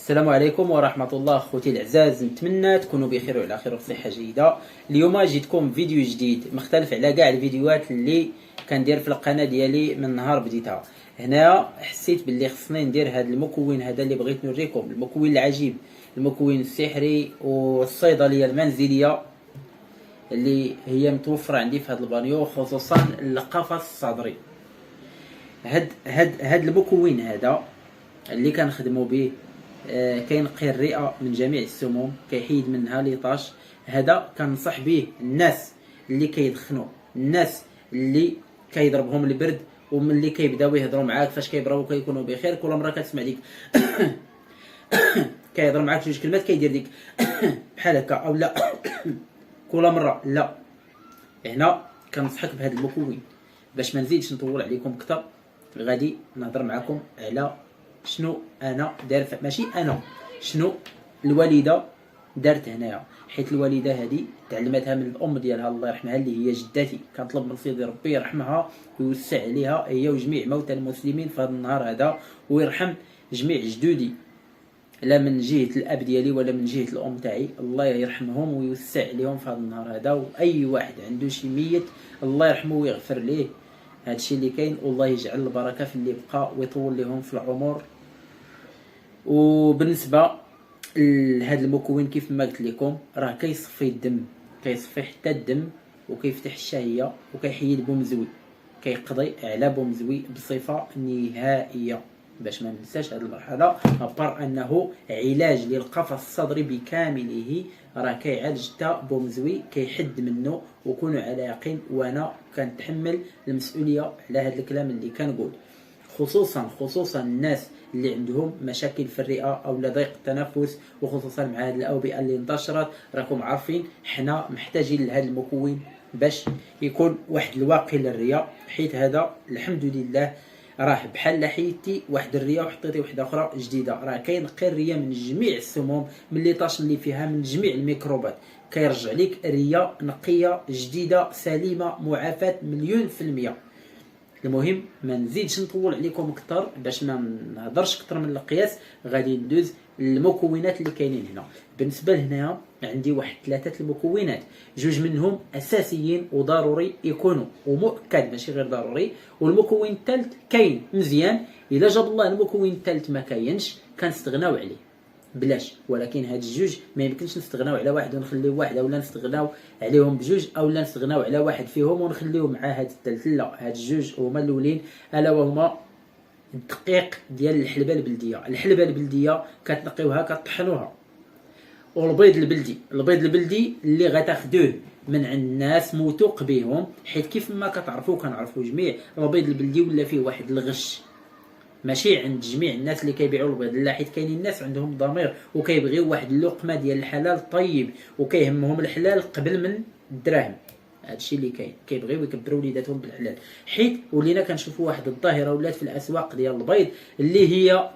السلام عليكم ورحمة الله أخوتي الأعزاز، نتمنى تكونوا بخير وعلى خير وبصحة جيدة. اليوم جيتكم فيديو جديد مختلف على كاع الفيديوهات اللي كندير في القناة ديالي من نهار بديتها. هنا حسيت باللي خصني ندير هذا المكون هذا اللي بغيت نوريكم، المكون العجيب، المكون السحري والصيدلية المنزلية اللي هي متوفرة عندي في هذا البانيو، خصوصا القفص الصدري. هاد المكون هذا اللي كنخدموا به كينقي الرئه من جميع السموم، كيحيد منها ليطاش. هذا كنصح به الناس اللي كيدخنوا، الناس اللي كيضربهم البرد وملي كيبداو يهضروا معاك فاش كيبراو كيكونوا بخير. كل مره كتسمع ديك كيهضر معاك جوج كلمات كيدير ديك بحال هكا او لا كل مره لا. هنا كنصحك بهذا المكون. باش ما نزيدش نطول عليكم اكثر، غادي نهضر معكم على شنو انا داير، ماشي انا، شنو الوالده دارت هنايا. حيت الوالده هذه تعلمتها من الام ديالها الله يرحمها اللي هي جدتي. كنطلب من سيدي ربي يرحمها ويوسع عليها هي وجميع موتى المسلمين في هذا النهار هذا، ويرحم جميع جدودي، لا من جهه الاب ديالي ولا من جهه الام تاعي. الله يرحمهم ويوسع عليهم في هذا النهار هذا. واي واحد عنده شي ميت الله يرحمه ويغفر ليه. هادشي اللي كاين، والله يجعل البركه في اللي بقى ويطول لهم في العمر. وبالنسبه لهذا المكون كيف ما قلت لكم راه كيصفي الدم، كيصفي حتى الدم، وكيفتح الشهيه وكيحيد بومزوي، كيقضي على بومزوي بصفه نهائيه. باش ما ننساش هذه المرحله، ابار انه علاج للقفص الصدري بكامله، راه كيعالج حتى بومزوي، كيحد منه. وكونوا على يقين وانا كنتحمل المسؤوليه على هذا الكلام اللي كنقول، خصوصا الناس اللي عندهم مشاكل في الرئه او ضيق التنفس، وخصوصا مع هذه الاوبئه اللي انتشرت. راكم عارفين حنا محتاجين لهذا المكون باش يكون واحد الواقي للرئه. حيت هذا الحمد لله راه بحال حيدتي واحد الريه وحطيتي واحده اخرى جديده، راه كينقي الريه من جميع السموم، من اللي طاش اللي فيها، من جميع الميكروبات. كيرجع لك ريه نقيه جديده سليمه معافاه 100%. المهم ما نزيدش نطول عليكم اكثر باش ما نهضرش اكثر من القياس. غادي ندوز المكونات اللي كاينين هنا. بالنسبه لهنايا عندي واحد 3 المكونات، جوج منهم اساسيين وضروري يكونوا ومؤكد ماشي غير ضروري، والمكون الثالث كاين مزيان. الا جاب الله المكون الثالث ما كاينش كنستغناو عليه بلاش. ولكن هاد الجوج ما يمكنش نستغناو على واحد ونخليو واحد، اولا نستغناو عليهم بجوج، اولا نستغناو على واحد فيهم ونخليو مع هاد الثالث. لا، هاد الجوج هما الاولين، الا وهما الدقيق ديال الحلبه البلديه. الحلبه البلديه كتنقيوها كطحنوها، والبيض البلدي، البيض البلدي اللي غتاخدوه من عند الناس موثوق بهم. حيت كيف ما كتعرفوا كنعرفوا جميع البيض البلدي ولا فيه واحد الغش، ماشي عند جميع الناس اللي كيبيعوا البيض، لا، حيت كاينين الناس عندهم ضمير وكيبغيو واحد اللقمه ديال الحلال طيب، وكيهمهم الحلال قبل من الدراهم. هادشي اللي كاين، كيبغيو يكبروا وليداتهم بالحلال. حيت ولينا كنشوفوا واحد الظاهره ولات في الاسواق ديال البيض اللي هي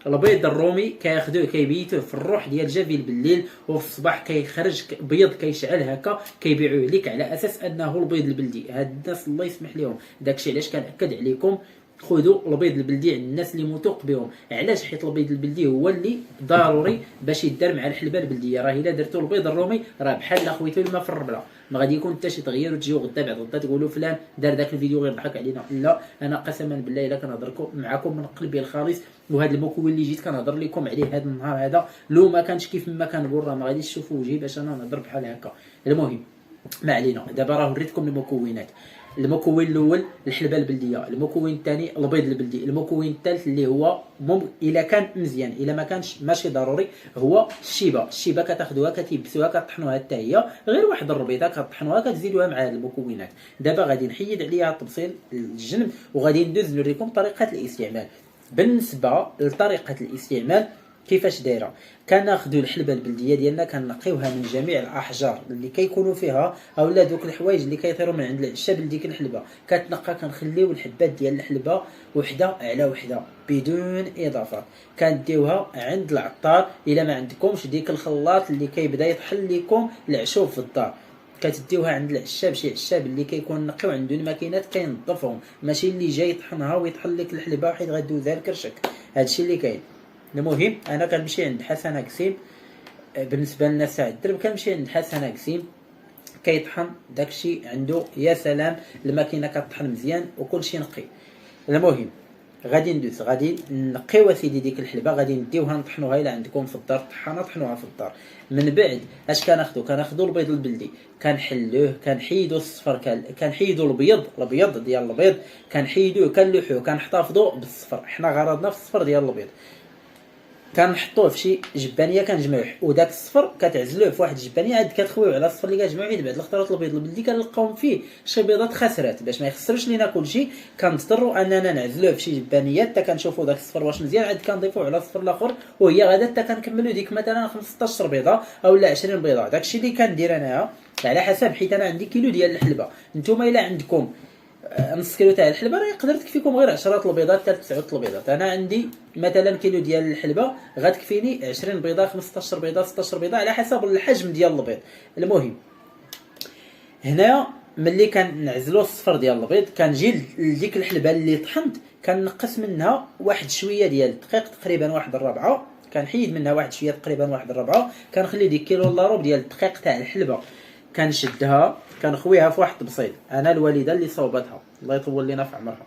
البيض الرومي، كياخذوه كيبيتوه في الروح ديال جافيل بالليل، وفي الصباح كيخرج بيض كيشعل هكا، كيبيعوه لك على اساس انه البيض البلدي. هاد الناس الله يسمح لهم، داكشي علاش كنأكد عليكم خذوا البيض البلدي عند الناس اللي موثوق بهم. علاش؟ حيت البيض البلدي هو اللي ضروري باش يدار مع الحلبه البلديه. راه الا درتو البيض الرومي راه بحال خويتو الماء في الربله، ما غادي يكون حتى شي تغيير. وتجيو غدا بعد غدا تقولوا فلان دار داك الفيديو غير ضحك علينا. لا، انا قسما بالله الا كنهضر معكم من قلبي الخالص. وهذا المكون اللي جيت كنهضر لكم عليه هذا النهار هذا، لو ما كانش كيف ما كنقول راه ما غاديش تشوفوا وجهي باش انا نهضر بحال هكا. المهم ما علينا، دابا راه وريتكم المكونات. المكون الاول الحلبه البلديه، المكون الثاني البيض البلدي، المكون الثالث اللي هو الا كان مزيان، الا ما كانش ماشي ضروري، هو الشيبه. الشيبه كتاخذوها كتيبسوها كطحنوها حتى هي غير واحد الربيطه، كطحنوها كتزيدوها مع هاد المكونات. دابا غادي نحيد عليها التبصيل الجنب، وغادي ندوز نوريكم طريقه الاستعمال. بالنسبه لطريقه الاستعمال كيفاش دايره، كناخذوا الحلبه البلديه ديالنا كنقيوها من جميع الاحجار اللي كيكونوا فيها، اولا دوك الحوايج اللي كيطيروا من عند العشاب لديك الحلبه كتنقى. كنخليو الحبات ديال الحلبه وحده على وحده بدون اضافات. كنديوها عند العطار. الا ما عندكمش ديك الخلاط اللي كيبدا يطحن لكم العشوب في الدار، كتديوها عند العشاب، شي عشاب اللي كيكون نقي وعنده الماكينات كينظفهم، ماشي اللي جاي يطحنها ويطحن لك الحلبه حيت غدوزها لكرشك. هادشي اللي كاين. المهم انا كنمشي عند حسن قسيم، بالنسبه للناس تاع الدرب كنمشي عند حسن قسيم كيطحن داكشي عنده يا سلام، الماكينه كطحن مزيان وكلشي نقي. المهم غادي ندوز، غادي نقيو اسيدي ديك الحلبه، غادي نديوها نطحنوها الا عندكم في الدار طحانه طحنوها في الدار. من بعد اش كناخذوا البيض البلدي كنحلوه، كنحيدوا الصفر، كنحيدوا الابيض ديال البيض، كنحيدوه كنلوحوه كنحتفظوا بالصفر، حنا غرضنا في الصفر ديال البيض. كنحطوه في شي جبانيه كنجمعوه، وداك الصفر كتعزلوه في واحد الجبانيه عاد كتخويوه على الصفر اللي كتجمعوه. بعد الخطرات البيض البلدي كنلقاوهم فيه شي بيضات خسرات، باش ما يخسرش لينا كلشي كنضطروا اننا نعزلوه في شي جبانيه حتى كنشوفوا داك الصفر واش مزيان، عاد كنضيفوه على الصفر الاخر، وهي غادا حتى كنكملوا ديك مثلا 15 بيضه اولا 20 بيضه. داكشي اللي كندير انايا على حسب، حيت انا عندي كيلو ديال الحلبه، نتوما الا عندكم نص كيلو تاع الحلبه راه يقدر تكفيكم غير 10 البيضات حتى 9 البيضات. انا عندي مثلا كيلو ديال الحلبه غتكفيني 20 بيضه 15 بيضه 16 بيضه على حسب الحجم ديال البيض. المهم هنا ملي كنعزلوا الصفر ديال البيض كنجي لديك الحلبه اللي طحنت كنقص منها واحد شويه ديال الدقيق، تقريبا واحد الربعه، كنحيد منها واحد شويه تقريبا واحد الربعه، كنخلي ديك كيلو الا ربع ديال الدقيق تاع الحلبه كنشدها كنخويها في واحد البسيط. انا الوالده اللي صوبتها الله يطول لينا في عمرها،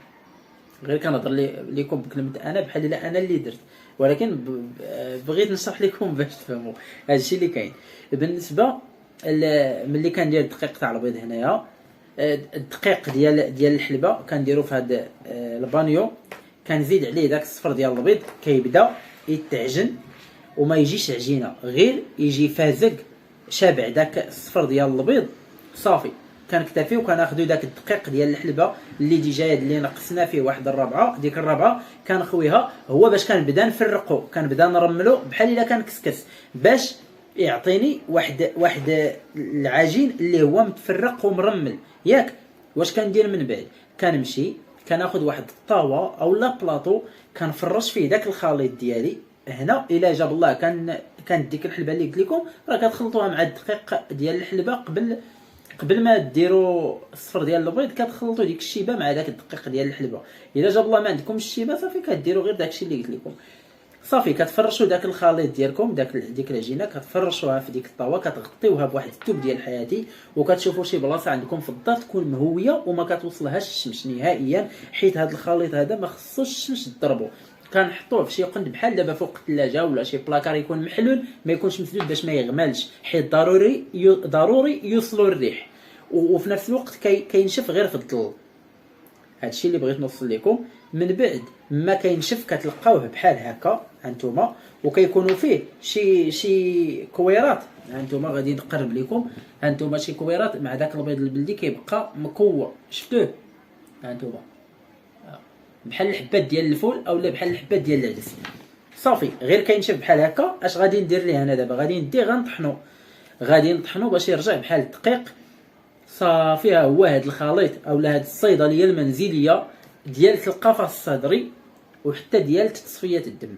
غير كنهضر لكم بكلمه انا بحال لا انا اللي درت، ولكن بغيت نشرح لكم باش تفهموا هادشي اللي كاين. بالنسبه ملي كندير الدقيق تاع البيض هنايا، الدقيق ديال الحلبه كنديرو في هذا البانيو، كنزيد عليه داك الصفر ديال البيض كيبدا يتعجن وما يجيش عجينه، غير يجي فازق شابع داك الصفر ديال البيض صافي. كنكتفيو كناخذوا داك الدقيق ديال الحلبه اللي ديجا اللي نقصنا فيه واحد الربعه، ديك الربعه كنخويها هو باش كنبدا نفرقو، كنبدا نرملو بحال الا كنكسكس باش يعطيني واحد العجين اللي هو متفرق ومرمل ياك. واش كندير من بعد؟ كنمشي كناخذ واحد الطاوه او لا بلاطو كنفرش فيه داك الخليط ديالي. هنا الا جاب الله كان ديك الحلبه اللي قلت لكم راه كتخلطوها مع الدقيق ديال الحلبه قبل ما ديروا الصفر ديال البيض، كتخلطوا ديك الشيبه مع داك الدقيق ديال الحلبه. الا جاب الله ما عندكم الشيبه صافي كديروا غير داكشي اللي قلت لكم صافي. كتفرشوا داك الخليط ديالكم ديك العجينه كتفرشوها في ديك الطاوه، كتغطيوها بواحد الثوب ديال حياتي، وكتشوفوا شي بلاصه عندكم في الدار تكون مهويه وما كتوصلهاش الشمس نهائيا، حيت هذا الخليط هذا ما خصوش الشمس تضربو. كنحطوه في شي قند بحال دابا فوق الثلاجه ولا شي بلاكار يكون محلول، ما يكونش مسدود باش ما يغمالش، حيت ضروري يوصلوا الريح، وفي نفس الوقت كينشف غير في الظل. هادشي اللي بغيت نوصل لكم. من بعد ما كينشف كتلقاوه بحال هكا هانتوما، وكيكونوا فيه شي كويرات. هانتوما غادي نقرب لكم، هانتوما شي كويرات مع داك البيض البلدي كيبقى مكور، شفتوه هانتوما بحال الحبات ديال الفول اولا بحال الحبات ديال العدس. صافي غير كينشف بحال هكا. اش غادي ندير ليه انا دابا؟ غادي نديه غادي نطحنو باش يرجع بحال الدقيق. صافي ها هو هاد الخليط اولا هاد الصيدليه المنزليه ديال القفص الصدري وحتى ديال تصفيه الدم،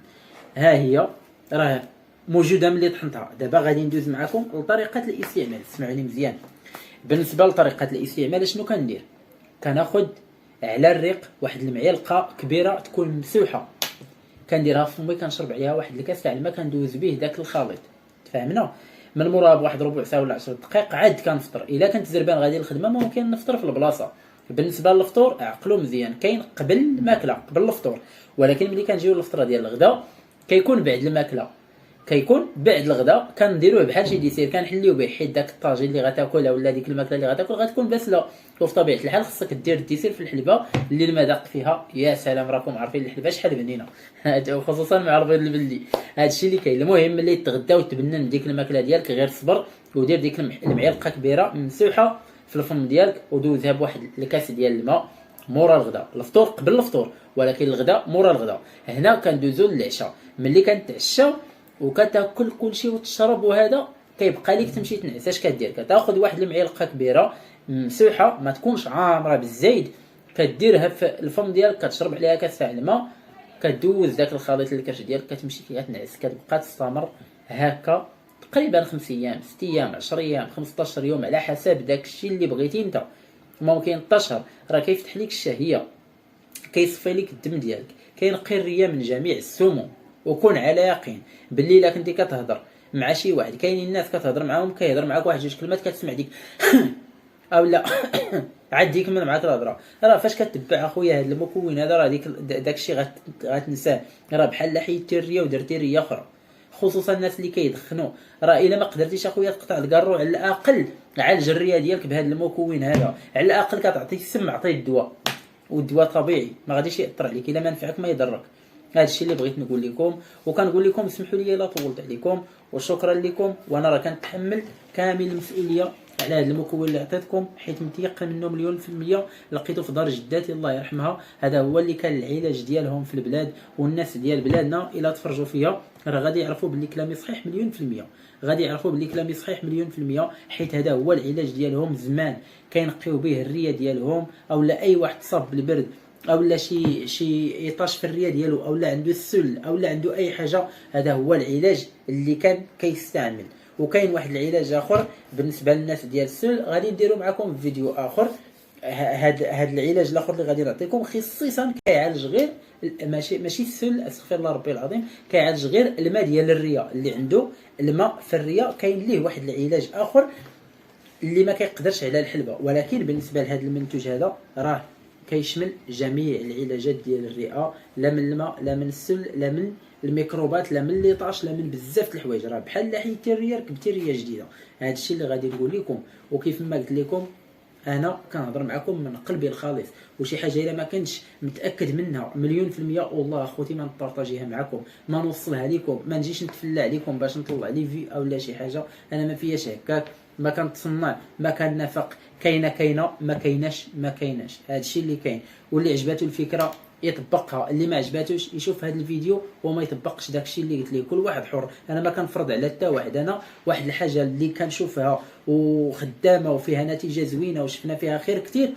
ها هي راه موجوده ملي طحنتها. دابا غادي ندوز معكم لطريقه الاستعمال، اسمعوني مزيان. بالنسبه لطريقه الاستعمال شنو كندير؟ كناخذ على الريق واحد المعلقه كبيره تكون مسوحه، كنديرها في فمي، كنشرب عليها واحد الكاس تاع الماء، كندوز به داك الخليط. تفهمنا؟ من موراها بواحد ربع ساعه ولا 10 دقائق عاد كنفطر. الا كنت زربان غادي الخدمه ممكن نفطر في البلاصه. بالنسبه للفطور عقلوا مزيان، كاين قبل الماكله قبل الفطور، ولكن ملي كنجيو للفطره ديال الغداء كيكون بعد الماكله، كيكون بعد الغداء. كنديروه بحال شي ديسير كنحليو به، حيت داك الطاجين اللي غتاكلها ولا ديك الماكله اللي غتاكل غتكون باسله، وفي طبيعه الحال خصك دير الديسير في الحلبه اللي المذاق فيها يا سلام. راكم عارفين الحلبه شحال بنينه خصوصا مع البيض البلدي. هادشي اللي كاين. المهم ملي تغدا وتبنن ديك الماكله ديالك غير صبر ودير ديك المعلقه كبيره مسوحه في الفم ديالك، ودوزها بواحد الكاس ديال الماء مورا الغداء. الفطور قبل الفطور، ولكن الغداء مورا الغداء. هنا كندوزو للعشاء، ملي كنتعشى وكتاكل كلشي وتشرب وهذا كيبقى ليك تمشي تنعس. اش كدير؟ كتاخذ واحد المعلقه كبيره مسوحه ما تكونش عامره بالزايد، كديرها في الفم ديالك، كتشرب عليها كاس تاع الماء، كدوز داك الخليط الكرش ديالك، كتمشي تنعس. كتبقى تستمر هكا تقريبا 5 ايام 6 ايام 10 ايام 15 يوم على حسب داك الشيء اللي بغيتي انت. ممكن تشهر، راه كيفتح لك الشهيه، كيصفي لك الدم ديالك، كينقي الريه من جميع السموم. وكون على يقين باللي الا كنتي كتهضر مع شي واحد، كاينين الناس كتهضر معاهم كيهضر معاك واحد جوج كلمات كتسمع ديك او لا عاد يكمل معاك الهضره. راه فاش كتبع اخويا هذا المكون هذا راه داكشي غتنساه، راه بحال حيدتي الريه ودرتي ريه اخرى. خصوصا الناس اللي كيدخنوا، راه الا ما قدرتيش اخويا تقطع الكارو على الاقل عالج الريه ديالك بهذا المكون هذا، على الاقل كتعطي السم عطيه الدواء، والدواء طبيعي ما غاديش ياثر عليك، الا ما نفعك ما يضرك. هذا الشيء اللي بغيت نقول لكم، وكنقول لكم اسمحوا لي الا طولت عليكم، وشكرا لكم. وانا راه كنتحمل كامل المسؤوليه على هذا المكون اللي عطيتكم، حيت متيقن منه مليون في المية. لقيته في دار جداتي الله يرحمها، هذا هو اللي كان العلاج ديالهم في البلاد، والناس ديال بلادنا الا تفرجوا فيها راه غادي يعرفوا باللي كلامي صحيح مليون في المية، غادي يعرفوا باللي كلامي صحيح مليون في المية، حيت هذا هو العلاج ديالهم زمان كينقيو به الريه ديالهم، او لا اي واحد تصاب بالبرد او لا شي يطاش في الريه ديالو، او لا عنده السل، او لا عنده اي حاجه، هذا هو العلاج اللي كان كيستعمل. وكاين واحد العلاج اخر بالنسبه للناس ديال السل غادي نديرو معكم في فيديو اخر. هاد العلاج الاخر اللي غادي نعطيكم خصيصا كيعالج غير ماشي السل، استغفر الله ربي العظيم، كيعالج غير الماء ديال الريه، اللي عنده الماء في الريه كاين ليه واحد العلاج اخر اللي ما كيقدرش على الحلبه. ولكن بالنسبه لهذا المنتوج هذا راه كيشمل جميع العلاجات ديال الرئه، لا من الماء لا من السل لا من الميكروبات لا من الليطاش لا من بزاف د الحوايج، راه بحال حيدتي الريه ركبتي ريه جديده. هذا الشيء اللي غادي نقول لكم، وكيف ما قلت لكم انا كنهضر معكم من قلبي الخالص، وشي حاجه الا ما كنتش متاكد منها مليون في المية والله اخوتي ما نبارطاجيها معكم، ما نوصلها لكم، ما نجيش نتفلى عليكم باش نطلع لي في او لا شي حاجه. انا ما فياش هكاك، ما كنتصنع، ما كنافق، كاينه ما كايناش ما كايناش، هذا الشيء اللي كاين. واللي عجباتو الفكره يطبقها، اللي ما عجباتوش يشوف هذا الفيديو وما يطبقش داكشي اللي قلت ليه. كل واحد حر، انا ما كنفرض على حتى واحد. انا واحد الحاجه اللي كنشوفها وخدامه وفيها نتيجه زوينه وشفنا فيها خير كثير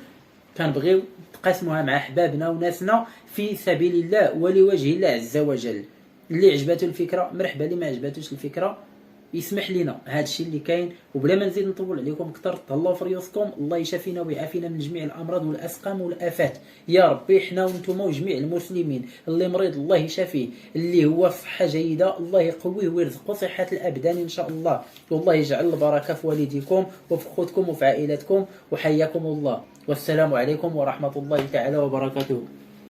كنبغيو نقاسموها مع احبابنا وناسنا في سبيل الله ولوجه الله عز وجل. اللي عجباتو الفكره مرحبا، اللي ما عجباتوش الفكره يسمح لنا. هذا الشيء اللي كاين، وبلا ما نزيد نطول عليكم اكثر، تهلاو في ريوسكم. الله يشافينا ويعافينا من جميع الامراض والاسقام والافات يا ربي، حنا وانتم وجميع المسلمين. اللي مريض الله يشافيه، اللي هو في صحه جيده الله يقويه ويرزقه صحه الابدان ان شاء الله. والله يجعل البركه في والديكم وفي اخوتكم وفي عائلتكم، وحياكم الله، والسلام عليكم ورحمه الله تعالى وبركاته.